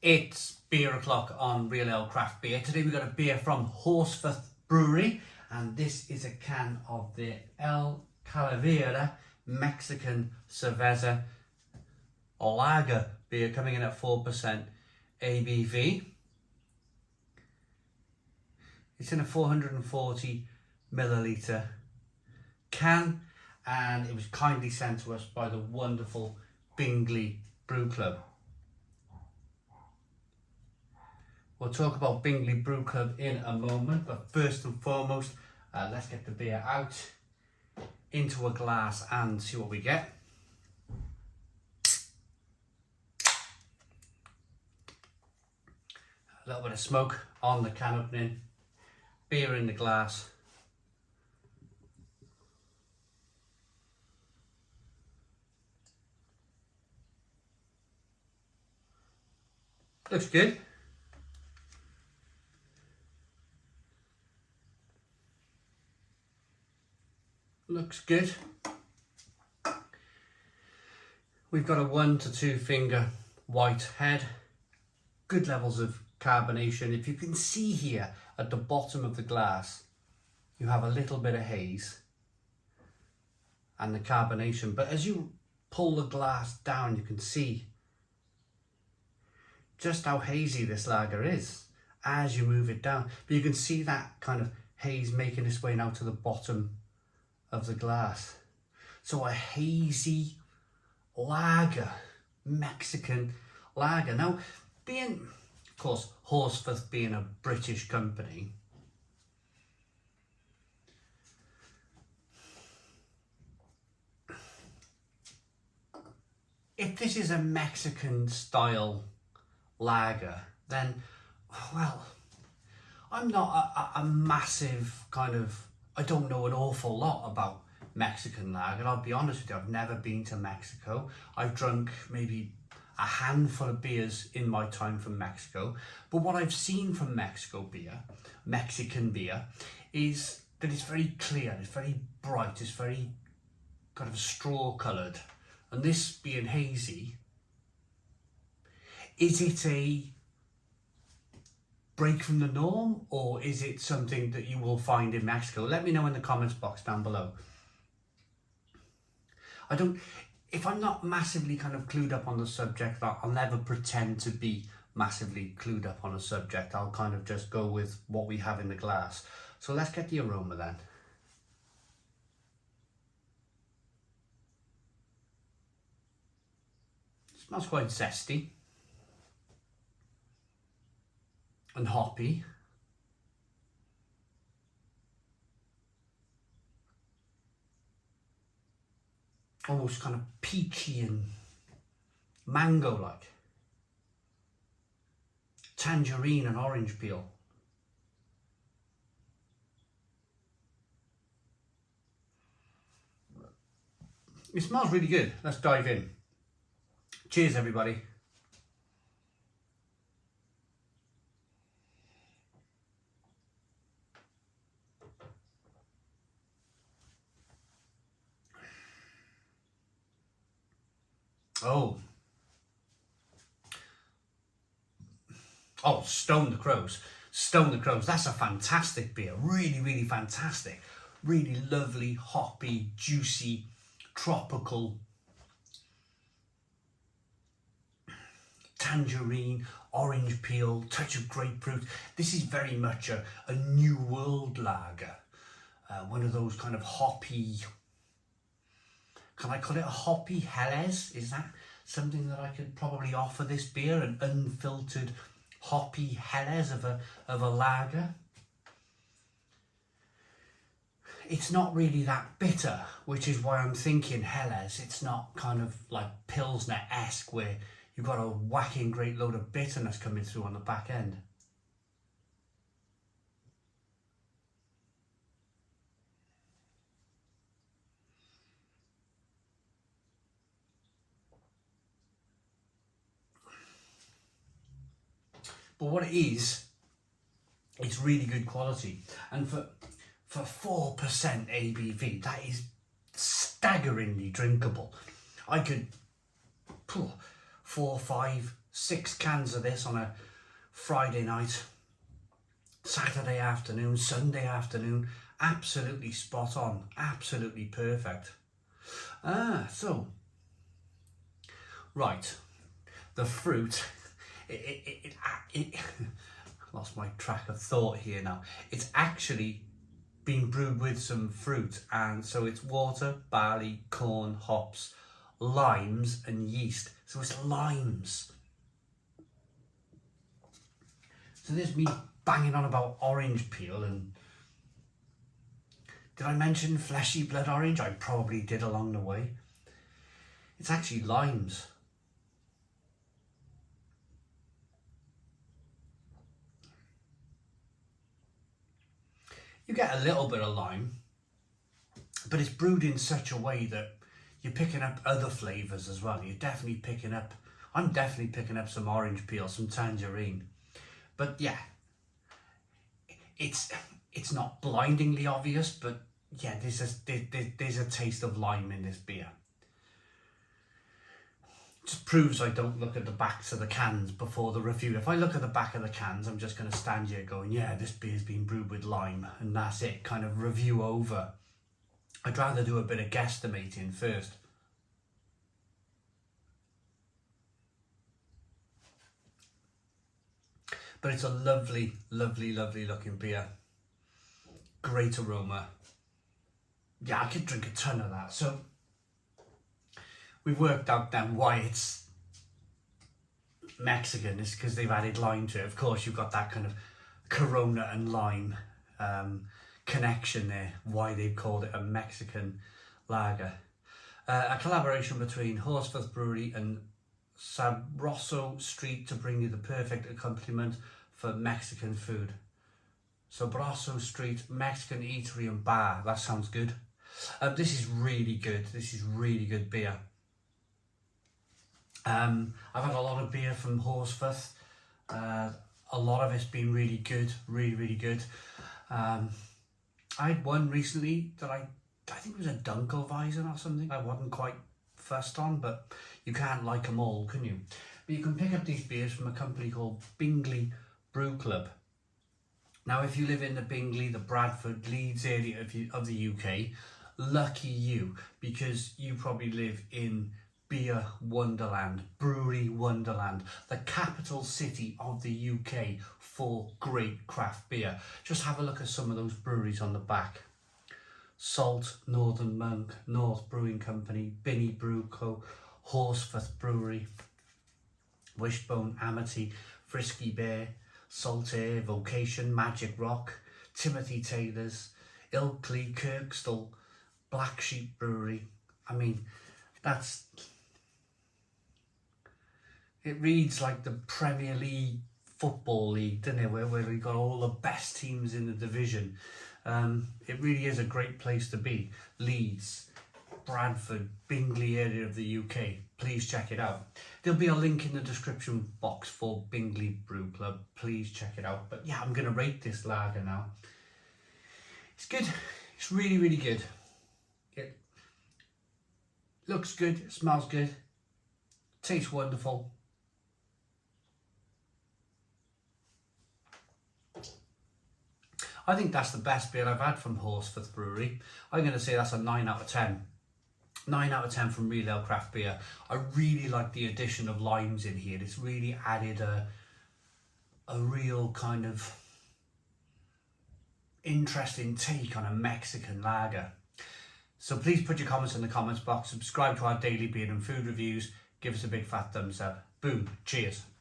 It's beer o'clock on Real Ale Craft Beer. Today we've got a beer from Horsforth Brewery, and this is a can of the El Calavera Mexican Cerveza lager beer, coming in at 4% ABV. It's in a 440 milliliter can, and it was kindly sent to us by the wonderful Bingley Brew Club. We'll talk about Bingley Brew Club in a moment, but first and foremost, let's get the beer out into a glass and see what we get. A little bit of smoke on the can opening, beer in the glass. Looks good. Looks good. We've got a 1 to 2 finger white head, good levels of carbonation. If you can see here at the bottom of the glass, you have a little bit of haze and the carbonation, but as you pull the glass down, you can see just how hazy this lager is as you move it down. But you can see that kind of haze making its way now to the bottom of the glass. So a hazy lager, Mexican lager. Now, being, of course, Horsforth being a British company, if this is a Mexican style lager, then, well, I'm not a massive kind of, I don't know an awful lot about Mexican lager. I'll be honest with you, I've never been to Mexico. I've drunk maybe a handful of beers in my time from Mexico. But what I've seen from Mexican beer, is that it's very clear, it's very bright, it's very kind of straw coloured. And this being hazy, is it a break from the norm, or is it something that you will find in Mexico? Let me know in the comments box down below. If I'm not massively kind of clued up on the subject, I'll never pretend to be massively clued up on a subject. I'll kind of just go with what we have in the glass. So let's get the aroma then. It smells quite zesty and hoppy. Almost kind of peachy and mango-like. Tangerine and orange peel. It smells really good. Let's dive in. Cheers, everybody. Oh, Stone the Crows. Stone the Crows. That's a fantastic beer. Really, really fantastic. Really lovely, hoppy, juicy, tropical. Tangerine, orange peel, touch of grapefruit. This is very much a New World lager. One of those kind of hoppy, can I call it a hoppy Helles? Is that something that I could probably offer this beer? An unfiltered hoppy Helles of a lager. It's not really that bitter, which is why I'm thinking Helles. It's not kind of like Pilsner-esque where you've got a whacking great load of bitterness coming through on the back end. But what it is, it's really good quality. And for 4% ABV, that is staggeringly drinkable. I could 4, 5, 6 cans of this on a Friday night, Saturday afternoon, Sunday afternoon. Absolutely spot on, absolutely perfect. So, right, the fruit, it lost my track of thought here now. It's actually been brewed with some fruit, and so it's water, barley, corn, hops, limes and yeast. So it's limes. So there's me banging on about orange peel, and did I mention fleshy blood orange? I probably did along the way. It's actually limes. You get a little bit of lime, but it's brewed in such a way that you're picking up other flavours as well. You're definitely picking up, I'm definitely picking up some orange peel, some tangerine. But yeah, it's not blindingly obvious, but yeah, there's a taste of lime in this beer. Just proves I don't look at the backs of the cans before the review. If I look at the back of the cans, I'm just going to stand here going, yeah, this beer's been brewed with lime, and that's it, kind of review over. I'd rather do a bit of guesstimating first. But it's a lovely, lovely, lovely looking beer. Great aroma. Yeah, I could drink a ton of that. So we've worked out then why it's Mexican. It's because they've added lime to it. Of course, you've got that kind of Corona and lime connection there, why they've called it a Mexican lager. A collaboration between Horsforth Brewery and Sabroso Street to bring you the perfect accompaniment for Mexican food. Sabroso Street, Mexican eatery and bar. That sounds good. This is really good. This is really good beer. I've had a lot of beer from Horsforth. A lot of it's been really good, really good. I had one recently that I think it was a Dunkelweizen or something. I wasn't quite fussed on, but you can't like them all, can you? But you can pick up these beers from a company called Bingley Brew Club. Now, if you live in the Bingley, the Bradford, Leeds area of the UK, lucky you, because you probably live in beer wonderland, brewery wonderland, the capital city of the UK for great craft beer. Just have a look at some of those breweries on the back. Salt, Northern Monk, North Brewing Company, Binny Brew Co, Horsforth Brewery, Wishbone, Amity, Frisky Bear, Saltaire, Vocation, Magic Rock, Timothy Taylor's, Ilkley, Kirkstall, Black Sheep Brewery. I mean, it reads like the Premier League football league, doesn't it, where we've got all the best teams in the division. It really is a great place to be. Leeds, Bradford, Bingley area of the UK. Please check it out. There'll be a link in the description box for Bingley Brew Club. Please check it out. But yeah, I'm going to rate this lager now. It's good. It's really, really good. It looks good. It smells good. Tastes wonderful. I think that's the best beer I've had from Horsforth Brewery. I'm going to say that's a 9 out of 10. 9 out of 10 from Real Ale Craft Beer. I really like the addition of limes in here. It's really added a real kind of interesting take on a Mexican lager. So please put your comments in the comments box. Subscribe to our daily beer and food reviews. Give us a big fat thumbs up. Boom. Cheers.